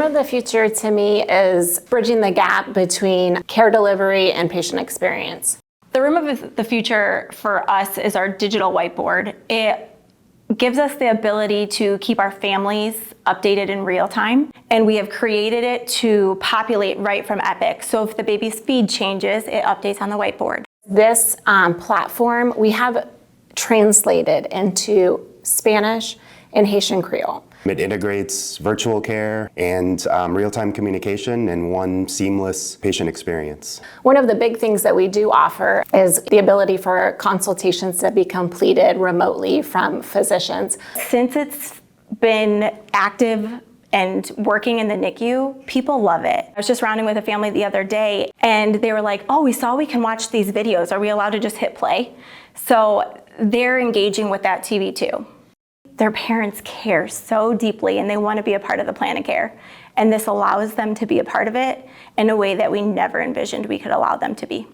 of the future to me is bridging the gap between care delivery and patient experience. The room of the future for us is our digital whiteboard. It gives us the ability to keep our families updated in real time, and we have created it to populate right from Epic. So if the baby's feed changes, it updates on the whiteboard. This platform we have translated into Spanish and Haitian Creole. It integrates virtual care and real-time communication in one seamless patient experience. One of the big things that we do offer is the ability for consultations to be completed remotely from physicians. Since it's been active and working in the NICU, people love it. I was just rounding with a family the other day, and they were like, oh, we saw we can watch these videos. Are we allowed to just hit play? So they're engaging with that TV too. Their parents care so deeply and they want to be a part of the plan of care. And this allows them to be a part of it in a way that we never envisioned we could allow them to be.